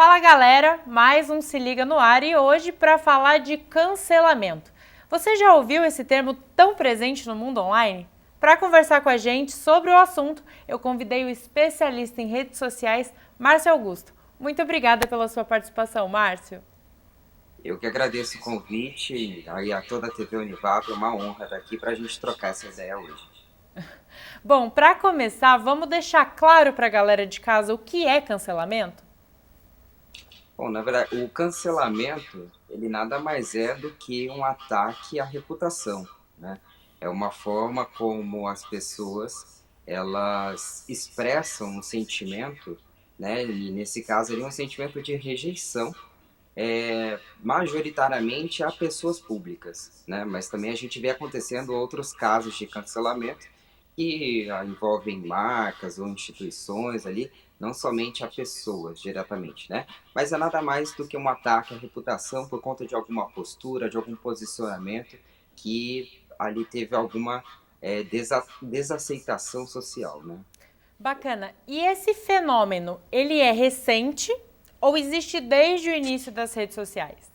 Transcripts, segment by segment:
Fala galera, mais um Se Liga no Ar e hoje para falar de cancelamento. Você já ouviu esse termo tão presente no mundo online? Para conversar com a gente sobre o assunto, eu convidei o especialista em redes sociais, Márcio Augusto. Muito obrigada pela sua participação, Márcio. Eu que agradeço o convite aí a toda a TV Univap, é uma honra estar aqui para a gente trocar essa ideia hoje. Bom, para começar, vamos deixar claro para a galera de casa o que é cancelamento? Bom, na verdade, o cancelamento, ele nada mais é do que um ataque à reputação, né? É uma forma como as pessoas, elas expressam um sentimento, né? E nesse caso ali um sentimento de rejeição, majoritariamente a pessoas públicas, né? Mas também a gente vê acontecendo outros casos de cancelamento que envolvem marcas ou instituições ali, não somente a pessoas diretamente, né? Mas é nada mais do que um ataque à reputação por conta de alguma postura, de algum posicionamento que ali teve alguma desaceitação social, né? Bacana. E esse fenômeno, ele é recente ou existe desde o início das redes sociais?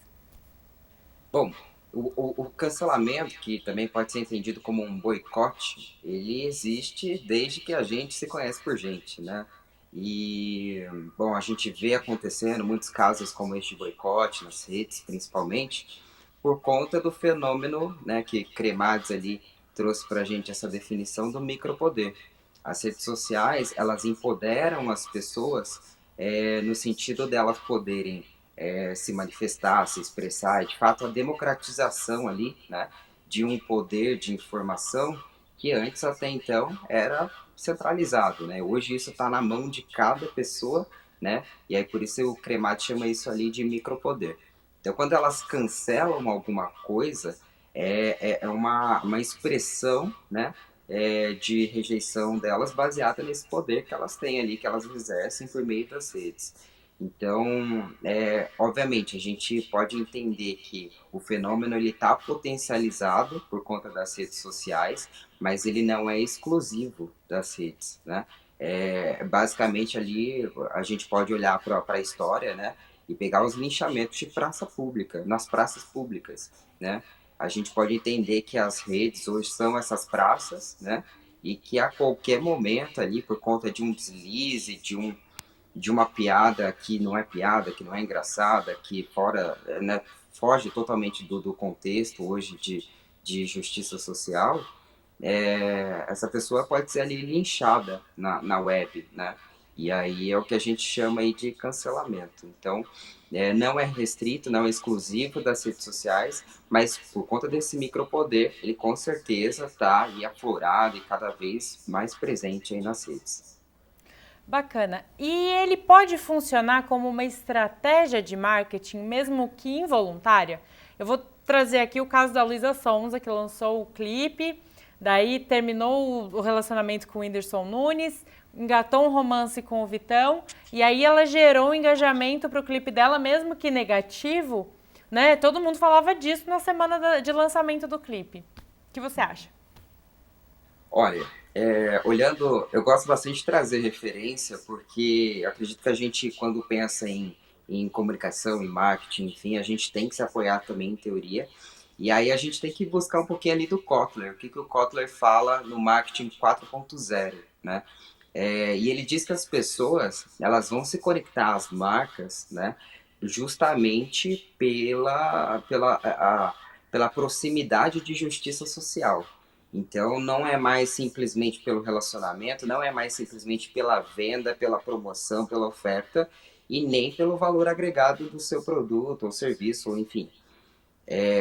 Bom, o cancelamento, que também pode ser entendido como um boicote, ele existe desde que a gente se conhece por gente, né? E, bom, a gente vê acontecendo muitos casos como este boicote nas redes, principalmente, por conta do fenômeno, né, que Cremades ali trouxe para a gente essa definição do micropoder. As redes sociais, elas empoderam as pessoas no sentido delas poderem se manifestar, se expressar, e de fato a democratização ali, né, de um poder de informação que antes até então era centralizado, né? Hoje isso está na mão de cada pessoa, né? E aí por isso o Cremate chama isso ali de micropoder. Então quando elas cancelam alguma coisa, é uma expressão, né? De rejeição delas baseada nesse poder que elas têm ali, que elas exercem por meio das redes. Então, obviamente, a gente pode entender que o fenômeno ele está potencializado por conta das redes sociais, mas ele não é exclusivo das redes, né? Basicamente ali a gente pode olhar para a história, né? E pegar os linchamentos de praça pública, nas praças públicas, né? A gente pode entender que as redes hoje são essas praças, né? E que a qualquer momento ali, por conta de um deslize, de uma piada que não é piada, que não é engraçada, que fora, né, foge totalmente do contexto hoje de justiça social, essa pessoa pode ser ali linchada na web, né? E aí é o que a gente chama aí de cancelamento. Então, não é restrito, não é exclusivo das redes sociais, mas por conta desse micropoder, ele com certeza está aí aflorado e cada vez mais presente aí nas redes. Bacana. E ele pode funcionar como uma estratégia de marketing, mesmo que involuntária? Eu vou trazer aqui o caso da Luísa Sonza, que lançou o clipe, daí terminou o relacionamento com o Whindersson Nunes, engatou um romance com o Vitão, e aí ela gerou um engajamento para o clipe dela, mesmo que negativo, né? Todo mundo falava disso na semana de lançamento do clipe. O que você acha? Olha, olhando, eu gosto bastante de trazer referência, porque eu acredito que a gente, quando pensa em comunicação, em marketing, enfim, a gente tem que se apoiar também em teoria. E aí a gente tem que buscar um pouquinho ali do Kotler, o que, que o Kotler fala no marketing 4.0, né? E ele diz que as pessoas, elas vão se conectar às marcas, né? Justamente pela proximidade de justiça social. Então, não é mais simplesmente pelo relacionamento, não é mais simplesmente pela venda, pela promoção, pela oferta, e nem pelo valor agregado do seu produto ou serviço, ou enfim.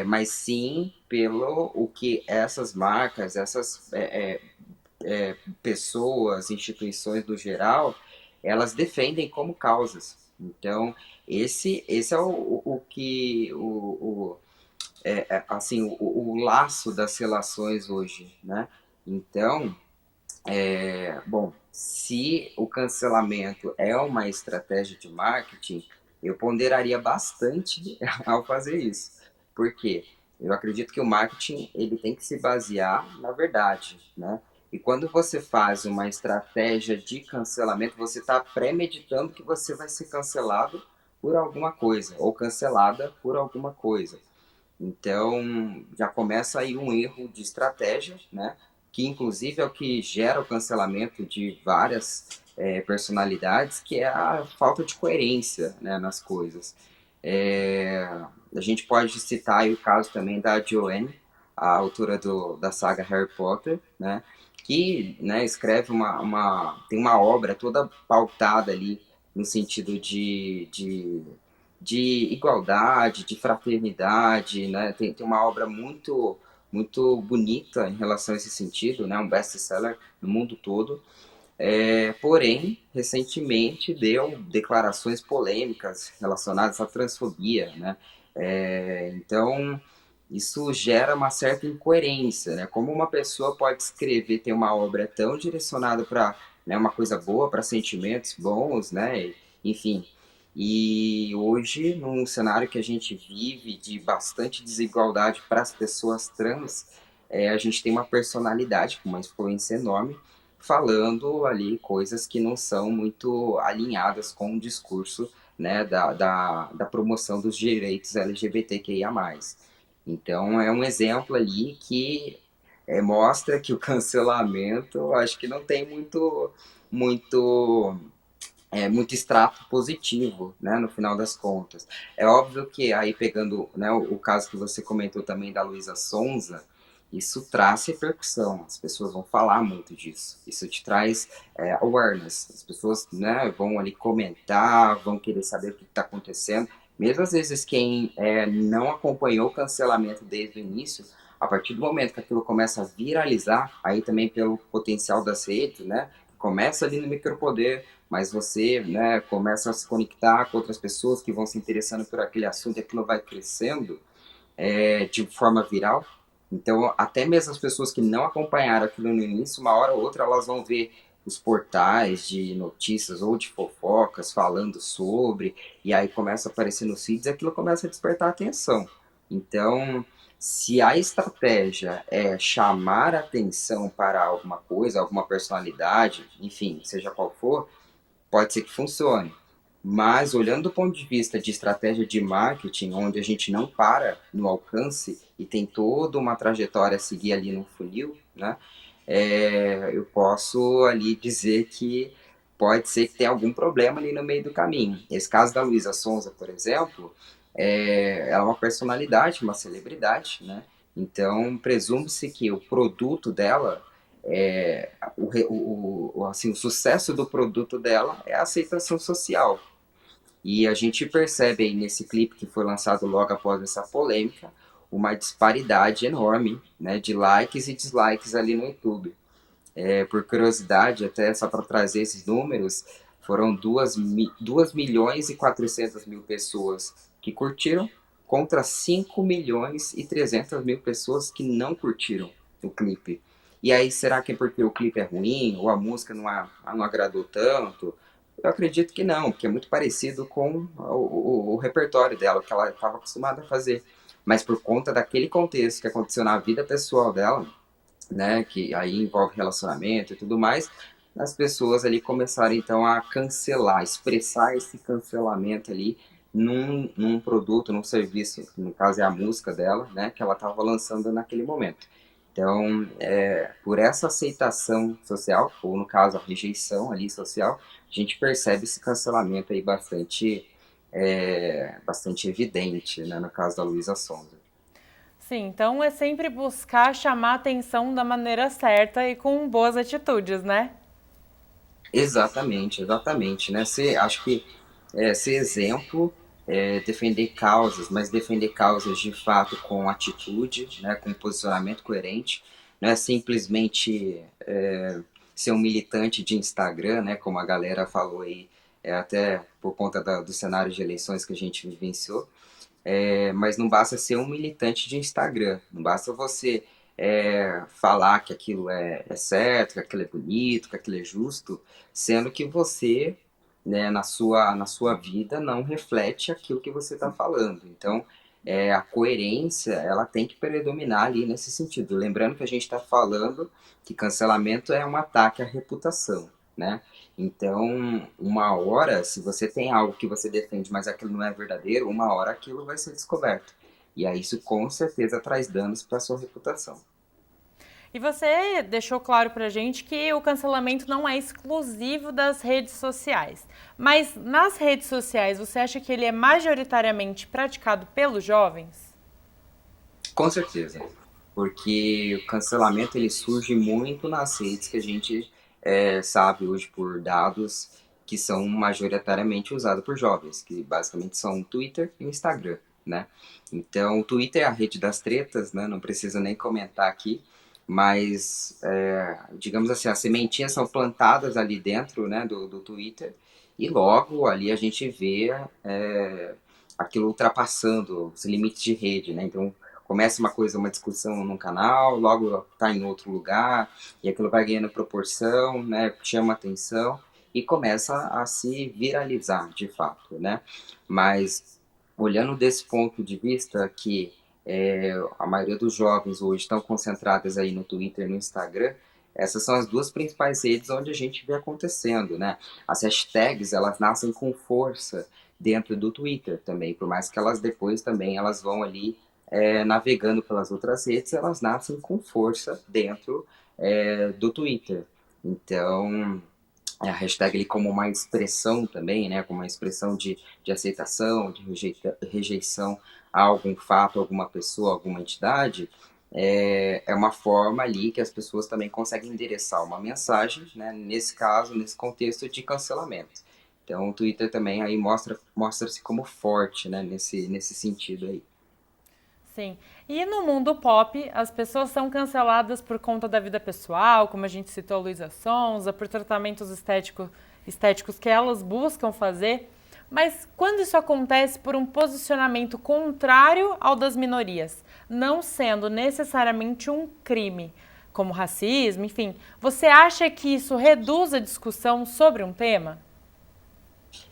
Mas sim pelo o que essas marcas, essas pessoas, instituições do geral, elas defendem como causas. Então, esse é o que assim o laço das relações hoje, né? Então, bom, se o cancelamento é uma estratégia de marketing, eu ponderaria bastante ao fazer isso. Por quê? Eu acredito que o marketing ele tem que se basear na verdade, né? E quando você faz uma estratégia de cancelamento, você está premeditando que você vai ser cancelado por alguma coisa, ou cancelada por alguma coisa. Então, já começa aí um erro de estratégia, né? Que inclusive é o que gera o cancelamento de várias personalidades, que é a falta de coerência, né, nas coisas. É, a gente pode citar aí o caso também da Joanne, a autora da saga Harry Potter, né? Que, né, escreve tem uma obra toda pautada ali no sentido de igualdade, de fraternidade, né? Tem uma obra muito bonita em relação a esse sentido, né? Um best-seller no mundo todo. Porém, recentemente deu declarações polêmicas relacionadas à transfobia, né? Então, isso gera uma certa incoerência, né? Como uma pessoa pode escrever, ter uma obra tão direcionada para, né, uma coisa boa, para sentimentos bons, né? Enfim. E hoje, num cenário que a gente vive de bastante desigualdade para as pessoas trans, a gente tem uma personalidade com uma influência enorme falando ali coisas que não são muito alinhadas com o discurso, né, da promoção dos direitos LGBTQIA+. Então, é um exemplo ali que mostra que o cancelamento, acho que não tem muito, muito extrato positivo, né, no final das contas. É óbvio que aí pegando, né, o caso que você comentou também da Luísa Sonza, isso traz repercussão, as pessoas vão falar muito disso. Isso te traz awareness, as pessoas, né, vão ali comentar, vão querer saber o que está acontecendo. Mesmo às vezes quem não acompanhou o cancelamento desde o início, a partir do momento que aquilo começa a viralizar, aí também pelo potencial das redes, né, começa ali no micropoder, mas você, né, começa a se conectar com outras pessoas que vão se interessando por aquele assunto e aquilo vai crescendo de forma viral. Então, até mesmo as pessoas que não acompanharam aquilo no início, uma hora ou outra elas vão ver os portais de notícias ou de fofocas falando sobre, e aí começa a aparecer nos feeds e aquilo começa a despertar atenção. Então, se a estratégia é chamar atenção para alguma coisa, alguma personalidade, enfim, seja qual for, pode ser que funcione. Mas olhando do ponto de vista de estratégia de marketing, onde a gente não para no alcance e tem toda uma trajetória a seguir ali no funil, né? Eu posso ali dizer que pode ser que tenha algum problema ali no meio do caminho. Esse caso da Luísa Sonza, por exemplo, ela é uma personalidade, uma celebridade, né? Então presume-se que o produto dela assim, o sucesso do produto dela é a aceitação social. E a gente percebe aí nesse clipe que foi lançado logo após essa polêmica, uma disparidade enorme, né, de likes e dislikes ali no YouTube. Por curiosidade, até só para trazer esses números, foram 2 milhões e 400 mil pessoas que curtiram contra 5 milhões e 300 mil pessoas que não curtiram o clipe. E aí, será que é porque o clipe é ruim ou a música não agradou tanto? Eu acredito que não, porque é muito parecido com o repertório dela, que ela estava acostumada a fazer. Mas por conta daquele contexto que aconteceu na vida pessoal dela, né, que aí envolve relacionamento e tudo mais, as pessoas ali começaram então a cancelar, expressar esse cancelamento ali num produto, num serviço, que no caso é a música dela, né, que ela estava lançando naquele momento. Então, por essa aceitação social, ou no caso a rejeição ali social, a gente percebe esse cancelamento aí bastante evidente, né, no caso da Luísa Sonza. Sim, então é sempre buscar chamar atenção da maneira certa e com boas atitudes, né? Exatamente, exatamente, né? Acho que ser exemplo, defender causas, mas defender causas de fato com atitude, né? Com posicionamento coerente, não é simplesmente ser um militante de Instagram, né? Como a galera falou aí, até por conta do cenário de eleições que a gente vivenciou. Mas não basta ser um militante de Instagram, não basta você falar que aquilo é certo, que aquilo é bonito, que aquilo é justo, sendo que você, né, na sua vida, não reflete aquilo que você está falando. Então, a coerência, ela tem que predominar ali nesse sentido. Lembrando que a gente está falando que cancelamento é um ataque à reputação. né? Então, uma hora, se você tem algo que você defende, mas aquilo não é verdadeiro, uma hora aquilo vai ser descoberto. E aí isso com certeza traz danos para sua reputação. E você deixou claro pra gente que o cancelamento não é exclusivo das redes sociais. Mas nas redes sociais, você acha que ele é majoritariamente praticado pelos jovens? Com certeza, porque o cancelamento ele surge muito nas redes que a gente sabe hoje por dados que são majoritariamente usados por jovens, que basicamente são o Twitter e o Instagram, né? Então, o Twitter é a rede das tretas, né? Não preciso nem comentar aqui, mas digamos assim, as sementinhas são plantadas ali dentro, né, do Twitter e logo ali a gente vê aquilo ultrapassando os limites de rede, né? Então, começa uma coisa, uma discussão num canal, logo está em outro lugar, e aquilo vai ganhando proporção, né, chama atenção e começa a se viralizar de fato, né? Mas olhando desse ponto de vista que a maioria dos jovens hoje estão concentradas aí no Twitter e no Instagram, essas são as duas principais redes onde a gente vê acontecendo, né? As hashtags, elas nascem com força dentro do Twitter também, por mais que elas depois também elas vão ali navegando pelas outras redes, elas nascem com força dentro do Twitter. Então, a hashtag ele como uma expressão também, né, como uma expressão de aceitação, de rejeição a algum fato, alguma pessoa, alguma entidade, é uma forma ali que as pessoas também conseguem endereçar uma mensagem, né, nesse caso, nesse contexto de cancelamento. Então, o Twitter também aí mostra-se como forte, né, nesse sentido aí. Sim. E no mundo pop, as pessoas são canceladas por conta da vida pessoal, como a gente citou a Luísa Sonza, por tratamentos estéticos que elas buscam fazer. Mas quando isso acontece por um posicionamento contrário ao das minorias, não sendo necessariamente um crime, como racismo, enfim, você acha que isso reduz a discussão sobre um tema?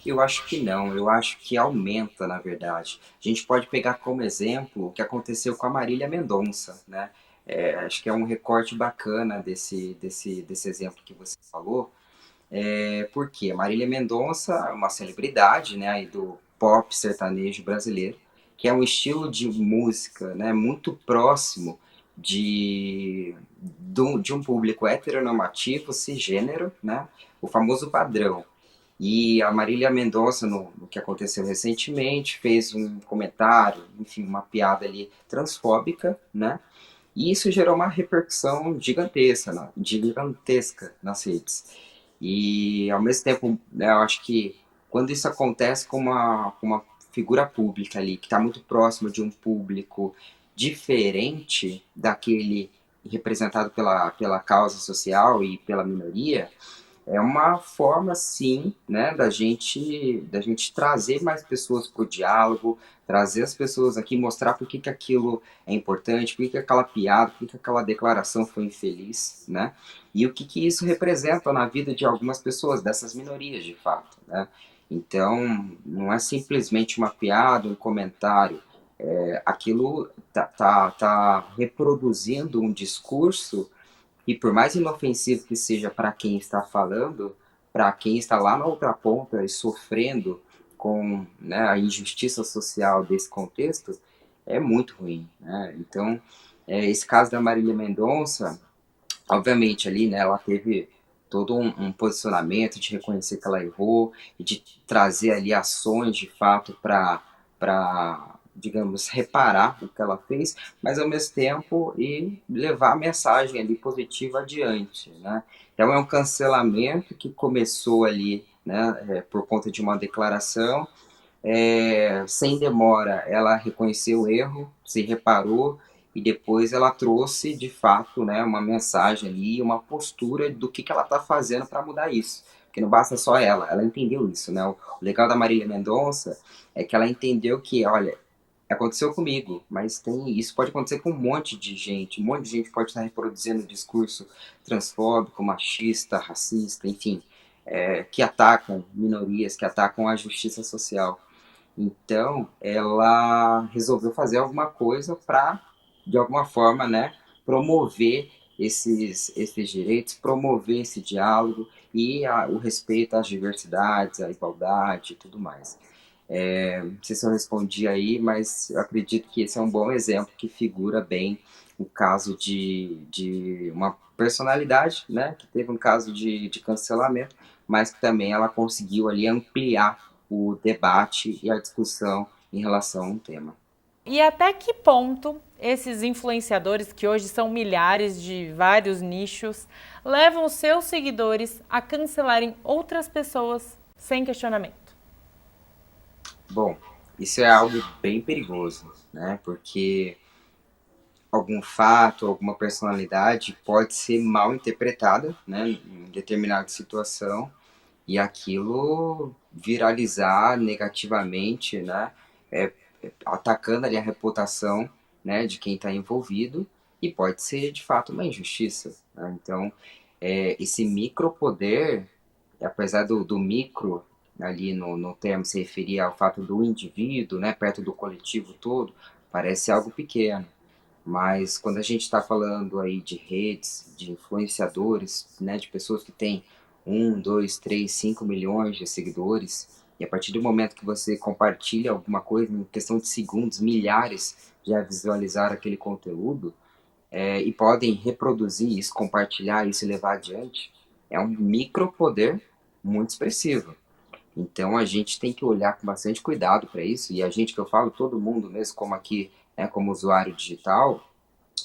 Eu acho que não, eu acho que aumenta, na verdade. A gente pode pegar como exemplo o que aconteceu com a Marília Mendonça, né? Acho que é um recorte bacana desse exemplo que você falou, porque a Marília Mendonça é uma celebridade, né, aí do pop sertanejo brasileiro, que é um estilo de música, né, muito próximo de um público heteronormativo, cisgênero, né, o famoso padrão. E a Marília Mendonça, no que aconteceu recentemente, fez um comentário, enfim, uma piada ali transfóbica, né? E isso gerou uma repercussão gigantesca, gigantesca nas redes. E, ao mesmo tempo, né, eu acho que quando isso acontece com uma figura pública ali, que está muito próximo de um público diferente daquele representado pela causa social e pela minoria, é uma forma, sim, né, da gente trazer mais pessoas para o diálogo, trazer as pessoas aqui, mostrar por que, que aquilo é importante, por que, que aquela piada, por que, que aquela declaração foi infeliz, né? E o que, que isso representa na vida de algumas pessoas, dessas minorias, de fato, né? Então, não é simplesmente uma piada, um comentário. Aquilo tá reproduzindo um discurso e por mais inofensivo que seja para quem está falando, para quem está lá na outra ponta e sofrendo com, né, a injustiça social desse contexto, é muito ruim, né? Então, esse caso da Marília Mendonça, obviamente ali, né, ela teve todo um posicionamento de reconhecer que ela errou e de trazer ali ações de fato para digamos reparar o que ela fez, mas ao mesmo tempo e levar a mensagem ali positiva adiante, né? Então é um cancelamento que começou ali, né, por conta de uma declaração, sem demora, ela reconheceu o erro, se reparou e depois ela trouxe, de fato, né, uma mensagem ali, uma postura do que ela está fazendo para mudar isso. Porque não basta só ela entendeu isso, né? O legal da Marília Mendonça é que ela entendeu que, olha, aconteceu comigo, mas isso pode acontecer com um monte de gente pode estar reproduzindo discurso transfóbico, machista, racista, enfim, que atacam minorias, que atacam a justiça social. Então, ela resolveu fazer alguma coisa para, de alguma forma, né, promover esses direitos, promover esse diálogo e o respeito às diversidades, à igualdade e tudo mais. Não sei se eu respondi aí, mas eu acredito que esse é um bom exemplo que figura bem o caso de uma personalidade, né, que teve um caso de cancelamento, mas que também ela conseguiu ali ampliar o debate e a discussão em relação a um tema. E até que ponto esses influenciadores, que hoje são milhares de vários nichos, levam seus seguidores a cancelarem outras pessoas sem questionamento? Bom, isso é algo bem perigoso, né? Porque algum fato, alguma personalidade pode ser mal interpretada, né, em determinada situação e aquilo viralizar negativamente, né, é, atacando ali a reputação, né, de quem está envolvido e pode ser de fato uma injustiça, né? Então, esse micropoder, apesar do micro ali no termo se referir ao fato do indivíduo, né, perto do coletivo todo, parece algo pequeno. Mas quando a gente está falando aí de redes, de influenciadores, né, de pessoas que têm 1, 2, 3, 5 milhões de seguidores, e a partir do momento que você compartilha alguma coisa, em questão de segundos, milhares já visualizaram aquele conteúdo, e podem reproduzir isso, compartilhar isso e levar adiante, é um micropoder muito expressivo. Então a gente tem que olhar com bastante cuidado para isso, e a gente que eu falo, todo mundo mesmo, como aqui, né, como usuário digital,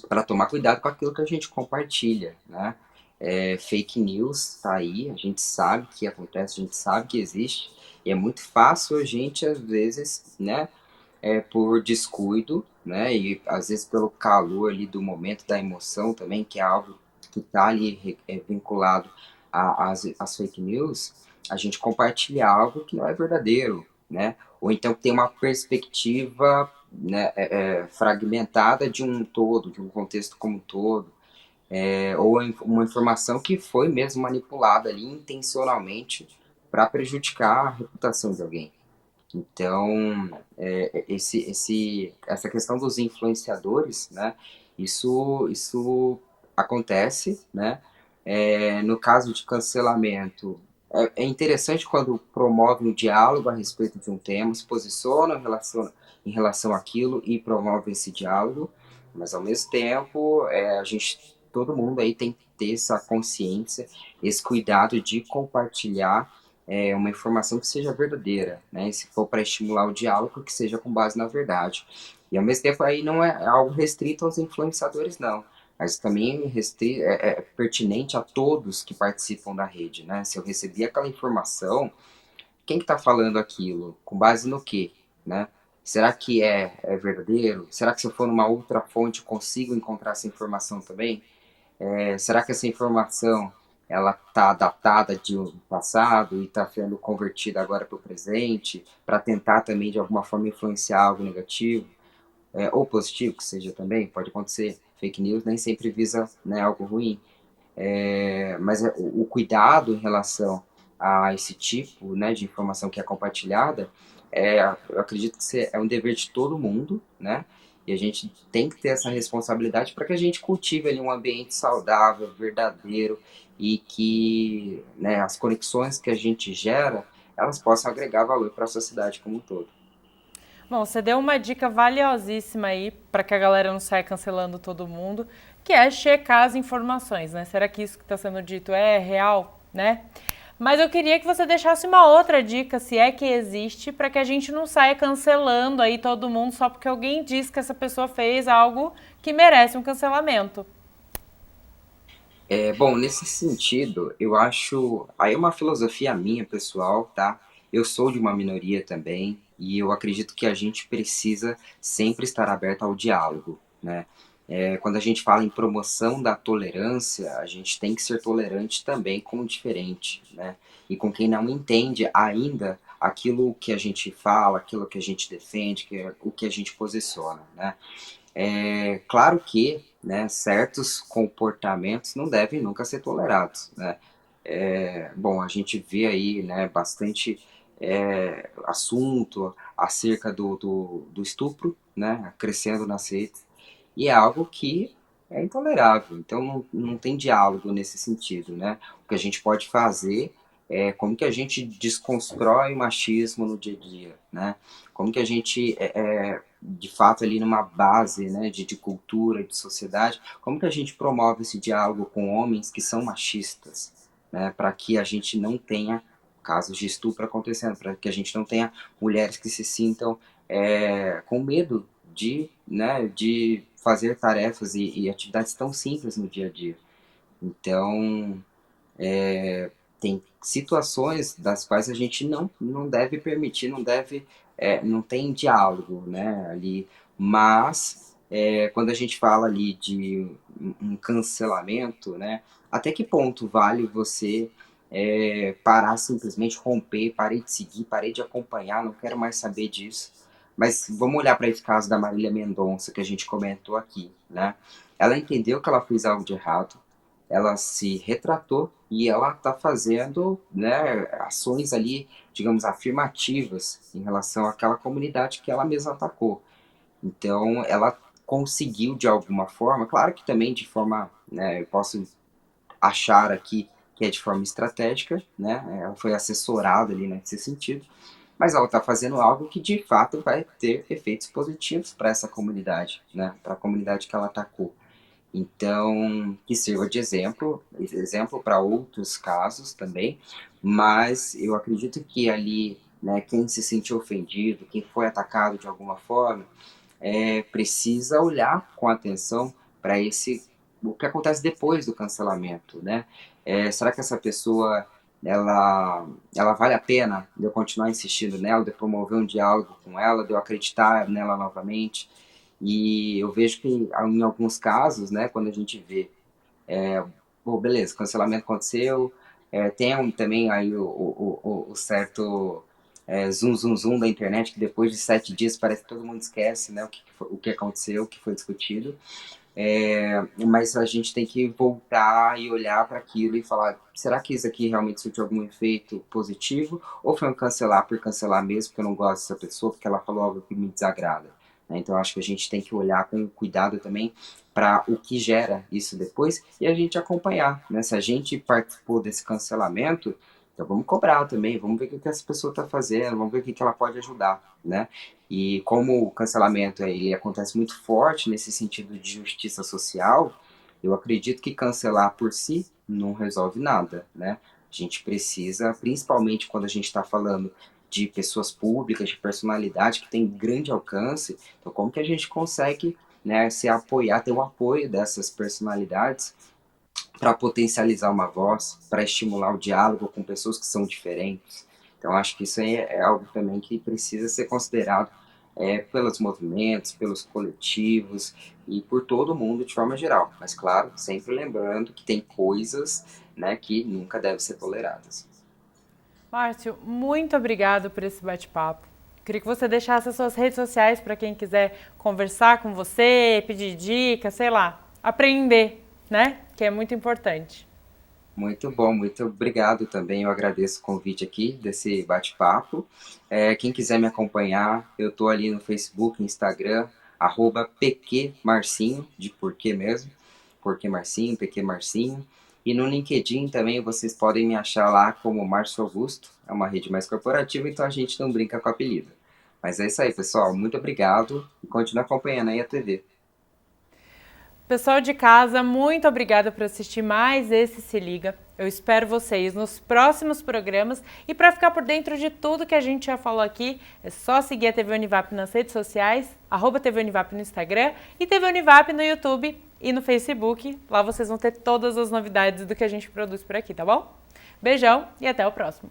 para tomar cuidado com aquilo que a gente compartilha, né? Fake news tá aí, a gente sabe que acontece, a gente sabe que existe, e é muito fácil a gente, às vezes, né, por descuido, né, e às vezes pelo calor ali do momento, da emoção também, que é algo que está ali vinculado às fake news, a gente compartilha algo que não é verdadeiro, né, ou então tem uma perspectiva, né, fragmentada de um todo, de um contexto como um todo, ou uma informação que foi mesmo manipulada ali intencionalmente para prejudicar a reputação de alguém. Então, essa questão dos influenciadores, né, isso acontece, né, no caso de cancelamento, é interessante quando promove um diálogo a respeito de um tema, se posiciona em relação àquilo e promove esse diálogo, mas ao mesmo tempo, todo mundo aí tem que ter essa consciência, esse cuidado de compartilhar uma informação que seja verdadeira, né? E se for para estimular o diálogo, que seja com base na verdade. E ao mesmo tempo aí não é algo restrito aos influenciadores, não. Mas também é pertinente a todos que participam da rede, né? Se eu recebi aquela informação, quem que está falando aquilo? Com base no quê? Né? Será que é verdadeiro? Será que se eu for numa outra fonte consigo encontrar essa informação também? Será que essa informação ela está datada de um passado e está sendo convertida agora para o presente para tentar também de alguma forma influenciar algo negativo, ou positivo que seja também, pode acontecer. Fake news nem sempre visa, né, algo ruim, mas o cuidado em relação a esse tipo, né, de informação que é compartilhada, eu acredito que é um dever de todo mundo, né? E a gente tem que ter essa responsabilidade para que a gente cultive ali um ambiente saudável, verdadeiro e que, né, as conexões que a gente gera, elas possam agregar valor para a sociedade como um todo. Bom, você deu uma dica valiosíssima aí para que a galera não saia cancelando todo mundo, que é checar as informações, né? Será que isso que está sendo dito é real, né? Mas eu queria que você deixasse uma outra dica, se é que existe, para que a gente não saia cancelando aí todo mundo só porque alguém diz que essa pessoa fez algo que merece um cancelamento. Bom, nesse sentido, eu acho. Aí é uma filosofia minha, pessoal, tá? Eu sou de uma minoria também, e eu acredito que a gente precisa sempre estar aberto ao diálogo, né? Quando a gente fala em promoção da tolerância, a gente tem que ser tolerante também com o diferente, né? E com quem não entende ainda aquilo que a gente fala, aquilo que a gente defende, o que a gente posiciona, né? Claro que, né, certos comportamentos não devem nunca ser tolerados, né? Bom, a gente vê aí, né, bastante assunto acerca do estupro, né, crescendo nas redes, e é algo que é intolerável. Então não tem diálogo nesse sentido, né? O que a gente pode fazer é como que a gente desconstrói o machismo no dia a dia, né? Como que a gente, de fato, ali numa base, né, de cultura, de sociedade, como que a gente promove esse diálogo com homens que são machistas, né? Para que a gente não tenha casos de estupro acontecendo, para que a gente não tenha mulheres que se sintam com medo de fazer tarefas e atividades tão simples no dia a dia. Então, tem situações das quais a gente não deve permitir, não tem diálogo, né, ali, mas quando a gente fala ali de um cancelamento, né, até que ponto vale você parar simplesmente, romper, parei de seguir, parei de acompanhar, não quero mais saber disso. Mas vamos olhar para esse caso da Marília Mendonça que a gente comentou aqui, né? Ela entendeu que ela fez algo de errado, ela se retratou e ela está fazendo, né, ações ali, digamos, afirmativas em relação àquela comunidade que ela mesma atacou. Então, ela conseguiu de alguma forma, claro que também de forma, né, eu posso achar aqui que é de forma estratégica, né, ela foi assessorada ali nesse sentido, mas ela está fazendo algo que de fato vai ter efeitos positivos para essa comunidade, né, para a comunidade que ela atacou. Então, que sirva de exemplo para outros casos também, mas eu acredito que ali, né, quem se sentiu ofendido, quem foi atacado de alguma forma, precisa olhar com atenção para esse o que acontece depois do cancelamento, né? Será que essa pessoa ela vale a pena de eu continuar insistindo nela, de eu promover um diálogo com ela, de eu acreditar nela novamente? E eu vejo que em alguns casos, né, quando a gente vê, pô, beleza, cancelamento aconteceu, tem também aí o certo zoom, zoom, zoom da internet, que depois de 7 dias parece que todo mundo esquece, né, o que aconteceu, o que foi discutido. Mas a gente tem que voltar e olhar para aquilo e falar, será que isso aqui realmente surtiu algum efeito positivo? Ou foi um cancelar por cancelar mesmo, porque eu não gosto dessa pessoa, porque ela falou algo que me desagrada? Né? Então acho que a gente tem que olhar com cuidado também para o que gera isso depois e a gente acompanhar. Né? Se a gente participou desse cancelamento, então vamos cobrar também, vamos ver o que essa pessoa está fazendo, vamos ver o que ela pode ajudar, né? E como o cancelamento ele acontece muito forte nesse sentido de justiça social, eu acredito que cancelar por si não resolve nada, né? A gente precisa, principalmente quando a gente está falando de pessoas públicas, de personalidade que tem grande alcance, então como que a gente consegue, né, se apoiar, ter o apoio dessas personalidades para potencializar uma voz, para estimular o diálogo com pessoas que são diferentes. Então, acho que isso é algo também que precisa ser considerado pelos movimentos, pelos coletivos e por todo mundo de forma geral. Mas, claro, sempre lembrando que tem coisas, né, que nunca devem ser toleradas. Márcio, muito obrigado por esse bate-papo. Queria que você deixasse as suas redes sociais para quem quiser conversar com você, pedir dicas, sei lá, aprender, né? Que é muito importante. Muito bom, muito obrigado também. Eu agradeço o convite aqui desse bate-papo. Quem quiser me acompanhar, eu estou ali no Facebook, Instagram, @pqmarcinho, de porquê mesmo, porquê Marcinho, PQ Marcinho. E no LinkedIn também vocês podem me achar lá como Márcio Augusto, é uma rede mais corporativa, então a gente não brinca com apelido. Mas é isso aí, pessoal. Muito obrigado e continue acompanhando aí a TV. Pessoal de casa, muito obrigada por assistir mais esse Se Liga. Eu espero vocês nos próximos programas e para ficar por dentro de tudo que a gente já falou aqui, é só seguir a TV Univap nas redes sociais, @TV Univap no Instagram e TV Univap no YouTube e no Facebook. Lá vocês vão ter todas as novidades do que a gente produz por aqui, tá bom? Beijão e até o próximo.